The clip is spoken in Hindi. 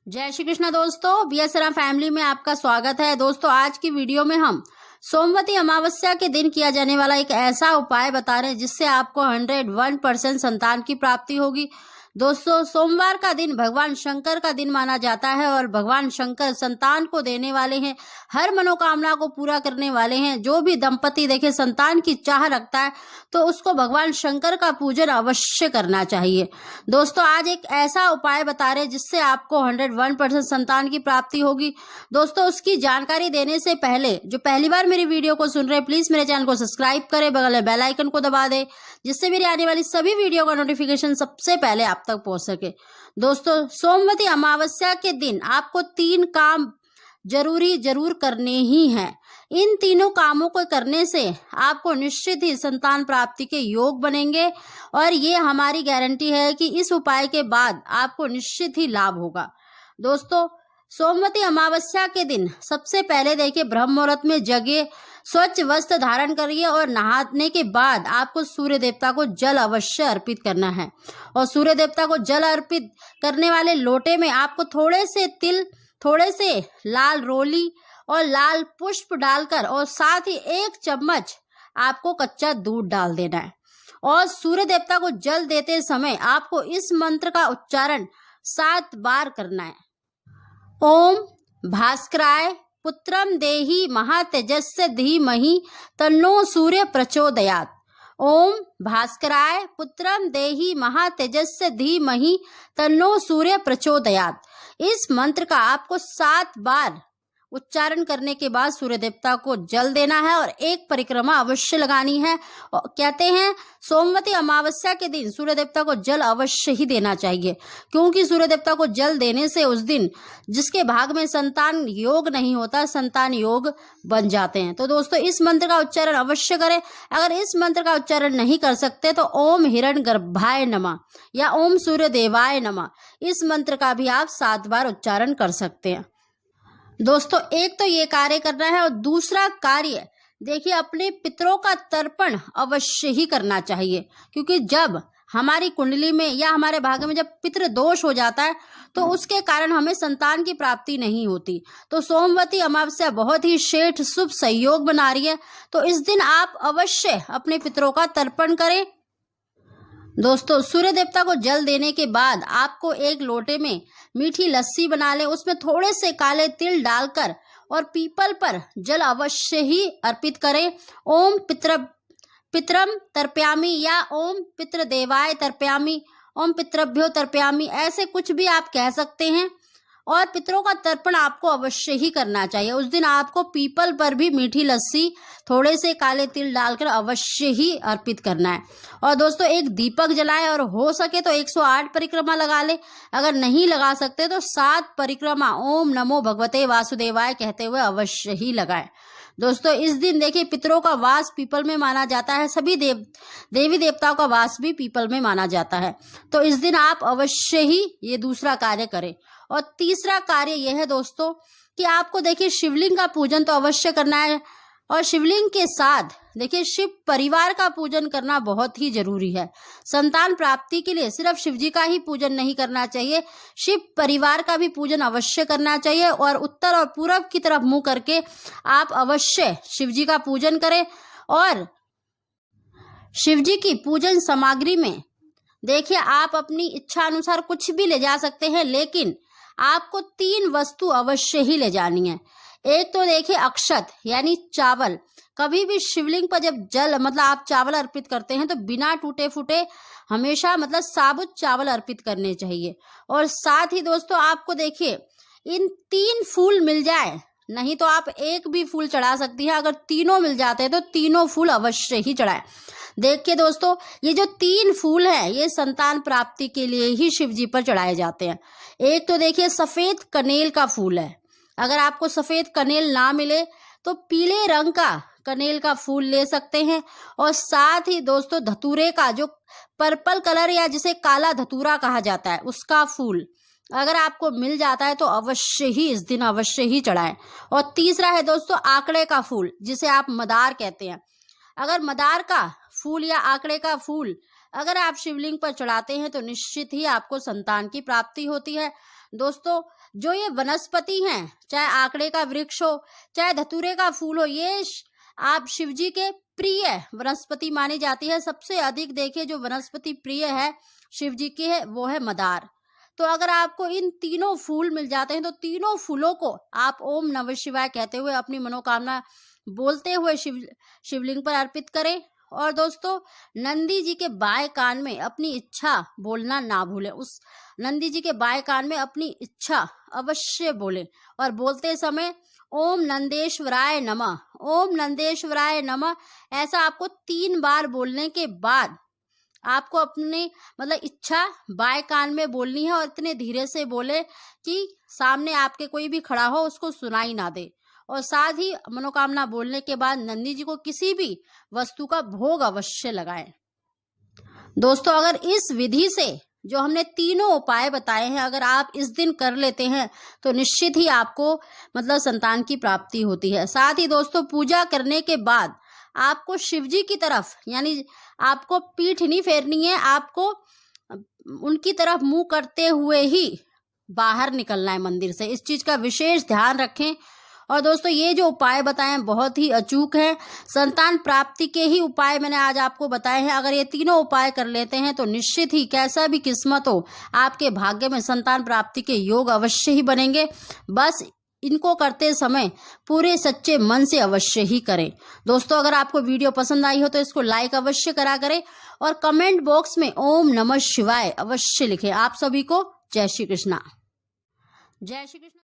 जय श्री कृष्ण दोस्तों, बीएसआर फैमिली में आपका स्वागत है। दोस्तों आज की वीडियो में हम सोमवती अमावस्या के दिन किया जाने वाला एक ऐसा उपाय बता रहे हैं जिससे आपको 101% संतान की प्राप्ति होगी। दोस्तों सोमवार का दिन भगवान शंकर का दिन माना जाता है और भगवान शंकर संतान को देने वाले हैं, हर मनोकामना को पूरा करने वाले हैं। जो भी दंपति देखे संतान की चाह रखता है तो उसको भगवान शंकर का पूजन अवश्य करना चाहिए। दोस्तों आज एक ऐसा उपाय बता रहे हैं जिससे आपको 101% संतान की प्राप्ति होगी। दोस्तों उसकी जानकारी देने से पहले जो पहली बार मेरी वीडियो को सुन रहे हैं प्लीज मेरे चैनल को सब्सक्राइब करें, बगल में बेल आइकन को दबा दें जिससे मेरी आने वाली सभी वीडियो का नोटिफिकेशन सबसे पहले आप तक पहुंच सके। दोस्तों सोमवती अमावस्या के दिन आपको 3 काम जरूर करने ही हैं। इन तीनों कामों को करने से आपको निश्चित ही संतान प्राप्ति के योग बनेंगे और ये हमारी गारंटी है कि इस उपाय के बाद आपको निश्चित ही लाभ होगा। दोस्तों सोमवती अमावस्या के दिन सबसे पहले देखिए ब्रह्म मुहूर्त में जगे, स्वच्छ वस्त्र धारण करिए और नहाने के बाद आपको सूर्य देवता को जल अवश्य अर्पित करना है। और सूर्य देवता को जल अर्पित करने वाले लोटे में आपको थोड़े से तिल, थोड़े से लाल रोली और लाल पुष्प डालकर और साथ ही 1 चम्मच आपको कच्चा दूध डाल देना है। और सूर्य देवता को जल देते समय आपको इस मंत्र का उच्चारण 7 बार करना है। ओम भास्कराय पुत्रम देहि महातेजस्य धीमहि तन्नो सूर्य प्रचोदयात्। ओम भास्कराय पुत्रम देहि महातेजस्य धीमहि तन्नो सूर्य प्रचोदयात्। इस मंत्र का आपको 7 बार उच्चारण करने के बाद सूर्य देवता को जल देना है और एक परिक्रमा अवश्य लगानी है। कहते हैं सोमवती अमावस्या के दिन सूर्य देवता को जल अवश्य ही देना चाहिए, क्योंकि सूर्य देवता को जल देने से उस दिन जिसके भाग में संतान योग नहीं होता संतान योग बन जाते हैं। तो दोस्तों इस मंत्र का उच्चारण अवश्य करें। अगर इस मंत्र का उच्चारण नहीं कर सकते तो ओम हिरण्यगर्भाय नमः या ओम सूर्य देवाय नमः इस मंत्र का भी आप 7 बार उच्चारण कर सकते हैं। दोस्तों एक तो ये कार्य करना है और दूसरा कार्य देखिए अपने पितरों का तर्पण अवश्य ही करना चाहिए, क्योंकि जब हमारी कुंडली में या हमारे भाग्य में जब पितृ दोष हो जाता है तो उसके कारण हमें संतान की प्राप्ति नहीं होती। तो सोमवती अमावस्या बहुत ही श्रेष्ठ शुभ संयोग बना रही है, तो इस दिन आप अवश्य अपने पितरों का तर्पण करें। दोस्तों सूर्य देवता को जल देने के बाद आपको एक लोटे में मीठी लस्सी बना लें, उसमें थोड़े से काले तिल डालकर और पीपल पर जल अवश्य ही अर्पित करें। ओम पितरम तर्पयामि या ओम पितृदेवाय तर्पयामि, ओम पितृभ्यो तर्पयामि, ऐसे कुछ भी आप कह सकते हैं। और पितरों का तर्पण आपको अवश्य ही करना चाहिए। उस दिन आपको पीपल पर भी मीठी लस्सी थोड़े से काले तिल डालकर अवश्य ही अर्पित करना है। और दोस्तों एक दीपक जलाएं और हो सके तो 108 परिक्रमा लगा ले, अगर नहीं लगा सकते तो 7 परिक्रमा ओम नमो भगवते वासुदेवाय कहते हुए अवश्य ही लगाएं। दोस्तों इस दिन देखिए पितरों का वास पीपल में माना जाता है, सभी देवी देवताओं का वास भी पीपल में माना जाता है। तो इस दिन आप अवश्य ही ये दूसरा कार्य करें। और तीसरा कार्य यह है दोस्तों कि आपको देखिए शिवलिंग का पूजन तो अवश्य करना है और शिवलिंग के साथ देखिए शिव परिवार का पूजन करना बहुत ही जरूरी है। संतान प्राप्ति के लिए सिर्फ शिव जी का ही पूजन नहीं करना चाहिए, शिव परिवार का भी पूजन अवश्य करना चाहिए। और उत्तर और पूरब की तरफ मुंह करके आप अवश्य शिव जी का पूजन करें। और शिव जी की पूजन सामग्री में देखिए आप अपनी इच्छा अनुसार कुछ भी ले जा सकते हैं, लेकिन आपको 3 वस्तु अवश्य ही ले जानी है। एक तो देखिए अक्षत यानी चावल, कभी भी शिवलिंग पर जब जल आप चावल अर्पित करते हैं तो बिना टूटे फूटे हमेशा साबुत चावल अर्पित करने चाहिए। और साथ ही दोस्तों आपको देखिए इन 3 फूल मिल जाए, नहीं तो आप एक भी फूल चढ़ा सकती हैं, अगर तीनों मिल जाते हैं तो तीनों फूल अवश्य ही चढ़ाएं। देखिए दोस्तों ये जो 3 फूल हैं ये संतान प्राप्ति के लिए ही शिव जी पर चढ़ाए जाते हैं। एक तो देखिए सफेद कनेल का फूल है, अगर आपको सफेद कनेल ना मिले तो पीले रंग का कनेल का फूल ले सकते हैं। और साथ ही दोस्तों धतूरे का जो पर्पल कलर या जिसे काला धतूरा कहा जाता है उसका फूल अगर आपको मिल जाता है तो अवश्य ही इस दिन अवश्य ही चढ़ाएं। और तीसरा है दोस्तों आंकड़े का फूल जिसे आप मदार कहते हैं, अगर मदार का फूल या आंकड़े का फूल अगर आप शिवलिंग पर चढ़ाते हैं तो निश्चित ही आपको संतान की प्राप्ति होती है। दोस्तों जो ये वनस्पति हैं, चाहे आंकड़े का वृक्ष हो, चाहे धतूरे का फूल हो, ये आप शिव जी के प्रिय वनस्पति मानी जाती है। सबसे अधिक देखिए जो वनस्पति प्रिय है शिव जी की है वो है मदार। तो अगर आपको इन तीनों फूल मिल जाते हैं तो तीनों फूलों को आप ओम नमः शिवाय कहते हुए अपनी मनोकामना बोलते हुए शिवलिंग पर अर्पित करें। और दोस्तों नंदी जी के बाएं कान में अपनी इच्छा बोलना ना भूलें। उस नंदी जी के बाएं कान में अपनी इच्छा अवश्य बोलें और बोलते समय ओम नंदेश्वराय नमः, ओम नंदेश्वराय नमः, ऐसा आपको 3 बार बोलने के बाद आपको अपनी इच्छा बाएं कान में बोलनी है और इतने धीरे से बोले कि सामने आपके कोई भी खड़ा हो उसको सुनाई ना दे। और साथ ही मनोकामना बोलने के बाद नंदी जी को किसी भी वस्तु का भोग अवश्य लगाएं। दोस्तों अगर इस विधि से जो हमने तीनों उपाय बताए हैं अगर आप इस दिन कर लेते हैं तो निश्चित ही आपको संतान की प्राप्ति होती है। साथ ही दोस्तों पूजा करने के बाद आपको शिव जी की तरफ यानी आपको पीठ नहीं फेरनी है, आपको उनकी तरफ मुंह करते हुए ही बाहर निकलना है मंदिर से। इस चीज का विशेष ध्यान रखें। और दोस्तों ये जो उपाय बताए हैं बहुत ही अचूक हैं। संतान प्राप्ति के ही उपाय मैंने आज आपको बताए हैं। अगर ये तीनों उपाय कर लेते हैं तो निश्चित ही कैसा भी किस्मत हो आपके भाग्य में संतान प्राप्ति के योग अवश्य ही बनेंगे। बस इनको करते समय पूरे सच्चे मन से अवश्य ही करें। दोस्तों अगर आपको वीडियो पसंद आई हो तो इसको लाइक अवश्य करा करें और कमेंट बॉक्स में ओम नमः शिवाय अवश्य लिखें। आप सभी को जय श्री कृष्णा। जय श्री कृष्ण।